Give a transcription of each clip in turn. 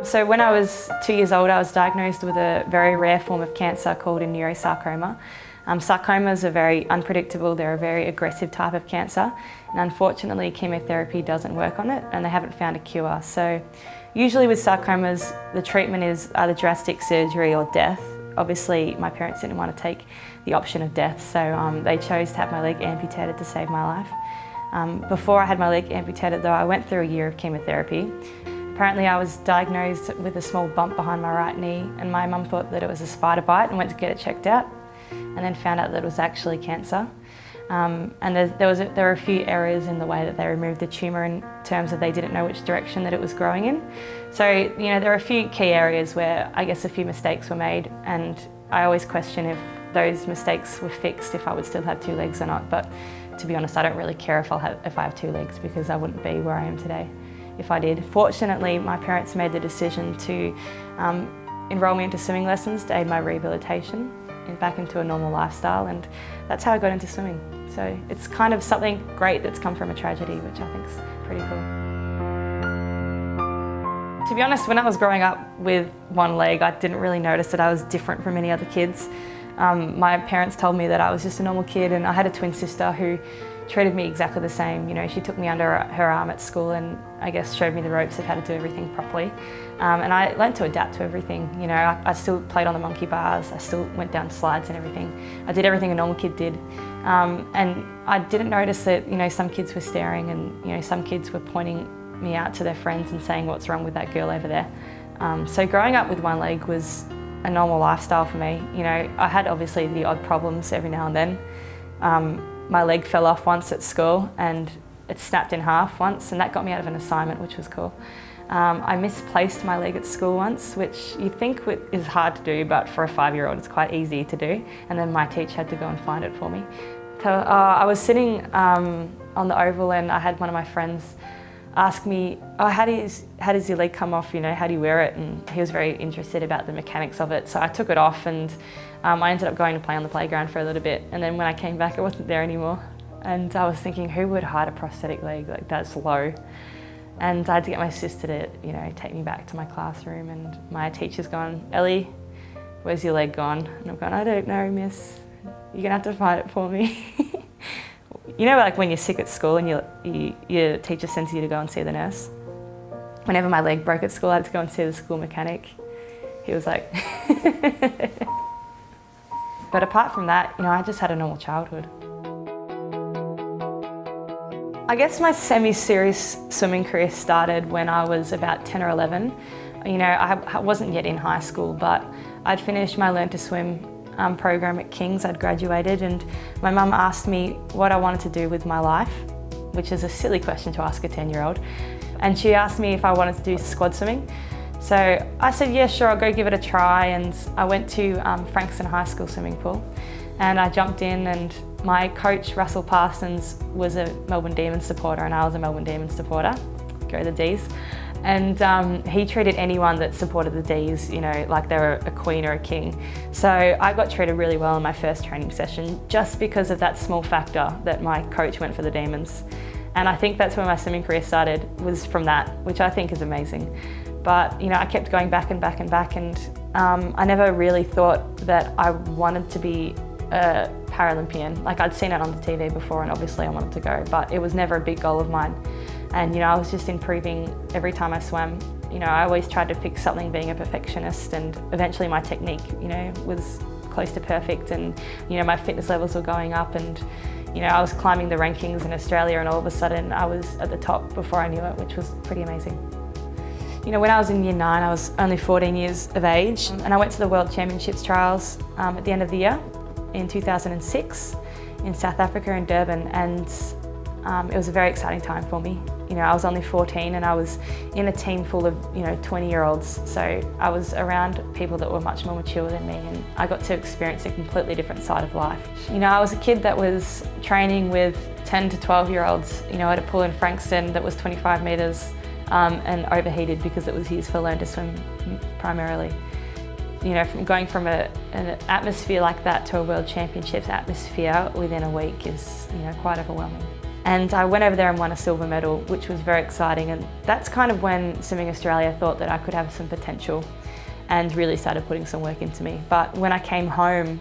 So when I was 2 years old, I was diagnosed with a very rare form of cancer called a neurosarcoma. Sarcomas are very unpredictable, they're a very aggressive type of cancer, and unfortunately chemotherapy doesn't work on it and they haven't found a cure. So usually with sarcomas, the treatment is either drastic surgery or death. Obviously my parents didn't want to take the option of death, so they chose to have my leg amputated to save my life. Before I had my leg amputated though, I went through a year of chemotherapy. Apparently I was diagnosed with a small bump behind my right knee, and my mum thought that it was a spider bite and went to get it checked out, and then found out that it was actually cancer. And there were a few errors in the way that they removed the tumour in terms of they didn't know which direction that it was growing in. So, you know, there are a few key areas where I guess a few mistakes were made, and I always question if those mistakes were fixed, if I would still have two legs or not. But to be honest, I don't really care if I have two legs, because I wouldn't be where I am today if I did. Fortunately, my parents made the decision to enrol me into swimming lessons to aid my rehabilitation and back into a normal lifestyle, and that's how I got into swimming. So it's kind of something great that's come from a tragedy, which I think is pretty cool. To be honest, when I was growing up with one leg, I didn't really notice that I was different from any other kids. My parents told me that I was just a normal kid, and I had a twin sister who treated me exactly the same. You know, she took me under her arm at school and I guess showed me the ropes of how to do everything properly. And I learned to adapt to everything. You know, I still played on the monkey bars, I still went down slides and everything. I did everything a normal kid did. And I didn't notice that, you know, some kids were staring, and, you know, some kids were pointing me out to their friends and saying, "What's wrong with that girl over there?" So growing up with one leg was a normal lifestyle for me. You know, I had obviously the odd problems every now and then. My leg fell off once at school and it snapped in half once, and that got me out of an assignment, which was cool. I misplaced my leg at school once, which you think is hard to do, but for a 5-year-old it's quite easy to do, and then my teacher had to go and find it for me. So, I was sitting on the oval, and I had one of my friends ask me, "Oh, how does your leg come off, you know, how do you wear it?" And he was very interested about the mechanics of it. So I took it off, and I ended up going to play on the playground for a little bit, and then when I came back it wasn't there anymore. And I was thinking, who would hide a prosthetic leg? Like, that's low. And I had to get my sister to, you know, take me back to my classroom, and my teacher's gone, "Ellie, where's your leg gone?" And I've gone, "I don't know, miss. You're gonna have to find it for me." You know, like when you're sick at school and your teacher sends you to go and see the nurse? Whenever my leg broke at school, I had to go and see the school mechanic. He was like... But apart from that, you know, I just had a normal childhood. I guess my semi-serious swimming career started when I was about 10 or 11. You know, I wasn't yet in high school, but I'd finished my Learn to Swim program at King's. I'd graduated, and my mum asked me what I wanted to do with my life, which is a silly question to ask a 10-year-old. And she asked me if I wanted to do squad swimming. So I said, yeah, sure, I'll go give it a try. And I went to Frankston High School swimming pool, and I jumped in, and my coach, Russell Parsons, was a Melbourne Demons supporter, and I was a Melbourne Demons supporter. Go the D's. And he treated anyone that supported the D's, you know, like they were a queen or a king. So I got treated really well in my first training session, just because of that small factor that my coach went for the Demons. And I think that's where my swimming career started, was from that, which I think is amazing. But, you know, I kept going back and back and back, and I never really thought that I wanted to be a Paralympian. Like, I'd seen it on the TV before, and obviously I wanted to go, but it was never a big goal of mine. And, you know, I was just improving every time I swam. You know, I always tried to fix something, being a perfectionist, and eventually my technique, you know, was close to perfect, and, you know, my fitness levels were going up, and, you know, I was climbing the rankings in Australia, and all of a sudden I was at the top before I knew it, which was pretty amazing. You know, when I was in year 9, I was only 14 years of age, and I went to the World Championships trials at the end of the year in 2006 in South Africa in Durban, and it was a very exciting time for me. You know, I was only 14, and I was in a team full of, you know, 20-year-olds. So I was around people that were much more mature than me, and I got to experience a completely different side of life. You know, I was a kid that was training with 10 to 12-year-olds, you know, at a pool in Frankston that was 25 metres and overheated, because it was used for Learn to Swim primarily. You know, going from an atmosphere like that to a World Championships atmosphere within a week is, you know, quite overwhelming. And I went over there and won a silver medal, which was very exciting. And that's kind of when Swimming Australia thought that I could have some potential and really started putting some work into me. But when I came home,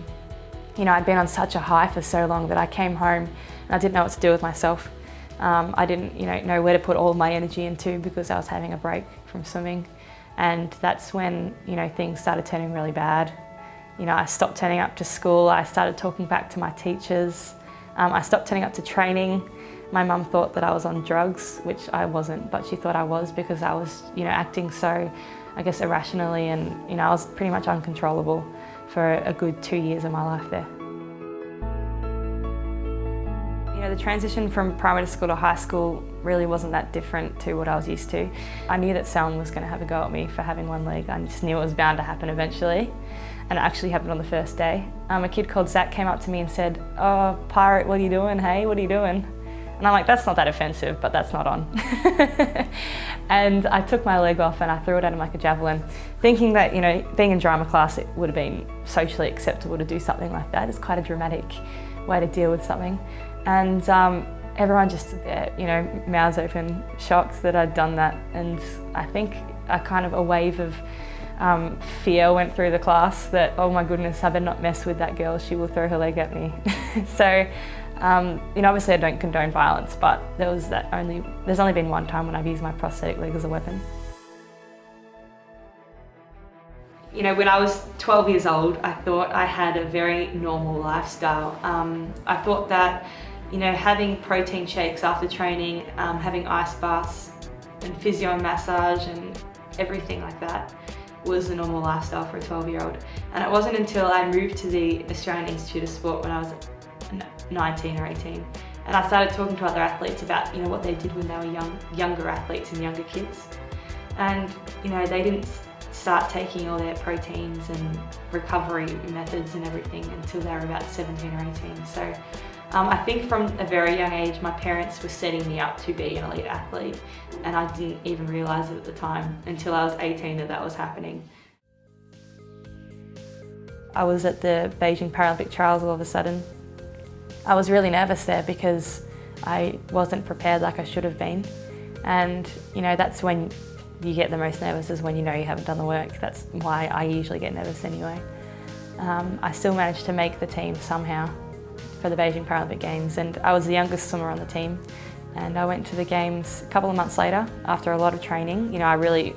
you know, I'd been on such a high for so long that I came home and I didn't know what to do with myself. I didn't, know where to put all my energy into because I was having a break from swimming. And that's when, things started turning really bad. I stopped turning up to school. I started talking back to my teachers. I stopped turning up to training. My mum thought that I was on drugs, which I wasn't, but she thought I was because I was, acting so, I guess, irrationally, and, I was pretty much uncontrollable for a good 2 years of my life there. The transition from primary school to high school really wasn't that different to what I was used to. I knew that someone was going to have a go at me for having one leg. I just knew it was bound to happen eventually, and it actually happened on the first day. A kid called Zach came up to me and said, "Oh, pirate, what are you doing? Hey, what are you doing?" And I'm like, that's not that offensive, but that's not on. And I took my leg off and I threw it at him like a javelin, thinking that, being in drama class, it would have been socially acceptable to do something like that. It's quite a dramatic way to deal with something. And everyone just stood there, mouths open, shocked that I'd done that. And I think a wave of fear went through the class that, oh my goodness, I better not mess with that girl, she will throw her leg at me. So, obviously I don't condone violence, but there's only been one time when I've used my prosthetic leg as a weapon. When I was 12 years old, I thought I had a very normal lifestyle. I thought that, having protein shakes after training, having ice baths and physio and massage and everything like that was the normal lifestyle for a 12-year-old. And it wasn't until I moved to the Australian Institute of Sport when I was 19 or 18. And I started talking to other athletes about, what they did when they were younger athletes and younger kids. And, they didn't start taking all their proteins and recovery methods and everything until they were about 17 or 18. So I think from a very young age, my parents were setting me up to be an elite athlete, and I didn't even realise it at the time until I was 18 that was happening. I was at the Beijing Paralympic Trials all of a sudden. I was really nervous there because I wasn't prepared like I should have been. And that's when you get the most nervous, is when you haven't done the work. That's why I usually get nervous anyway. I still managed to make the team somehow for the Beijing Paralympic Games, and I was the youngest swimmer on the team. And I went to the Games a couple of months later after a lot of training. I really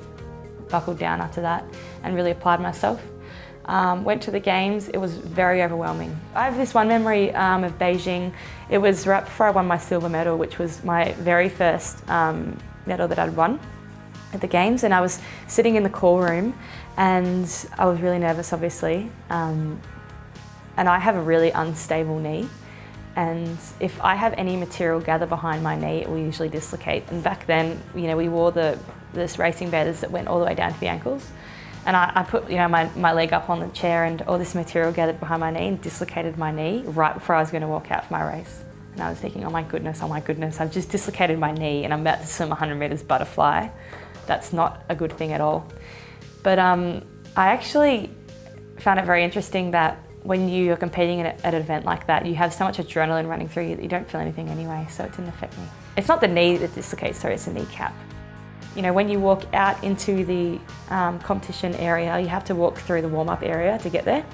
buckled down after that and really applied myself. Went to the Games, it was very overwhelming. I have this one memory of Beijing. It was right before I won my silver medal, which was my very first medal that I'd won at the Games, and I was sitting in the call room and I was really nervous, obviously. And I have a really unstable knee, and if I have any material gather behind my knee, it will usually dislocate. And back then, we wore this racing bathers that went all the way down to the ankles. And I put my leg up on the chair, and all this material gathered behind my knee and dislocated my knee right before I was going to walk out for my race. And I was thinking, oh my goodness, I've just dislocated my knee and I'm about to swim 100 metres butterfly. That's not a good thing at all. But I actually found it very interesting that when you're competing at an event like that, you have so much adrenaline running through you that you don't feel anything anyway, so it didn't affect me. It's not the knee that dislocates, sorry, it's the kneecap. When you walk out into the competition area, you have to walk through the warm-up area to get there.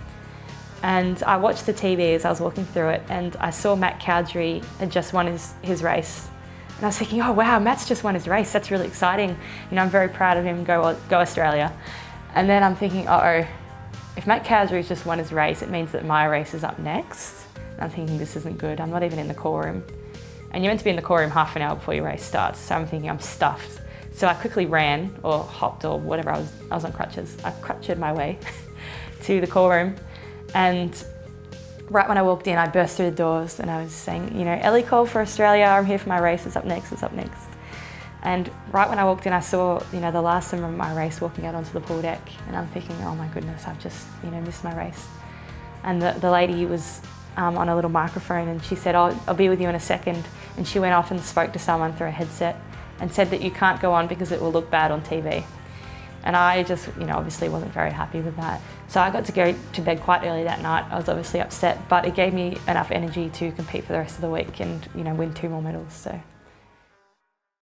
And I watched the TV as I was walking through it, and I saw Matt Cowdery had just won his race. And I was thinking, oh wow, Matt's just won his race, that's really exciting. I'm very proud of him, go Australia. And then I'm thinking, uh-oh, if Matt Cowdery's just won his race, it means that my race is up next. And I'm thinking, this isn't good, I'm not even in the call room. And you're meant to be in the call room half an hour before your race starts, so I'm thinking I'm stuffed. So I quickly ran, or hopped, or whatever, I was on crutches. I crutched my way to the call room, and right when I walked in, I burst through the doors and I was saying, Ellie Cole for Australia, I'm here for my race, it's up next, it's up next. And right when I walked in, I saw, the last swimmer of my race walking out onto the pool deck, and I'm thinking, oh my goodness, I've just, missed my race. And the lady was on a little microphone, and she said, I'll be with you in a second. And she went off and spoke to someone through a headset and said that you can't go on because it will look bad on TV. And I just, obviously wasn't very happy with that. So I got to go to bed quite early that night. I was obviously upset, but it gave me enough energy to compete for the rest of the week and, win 2 more medals. So.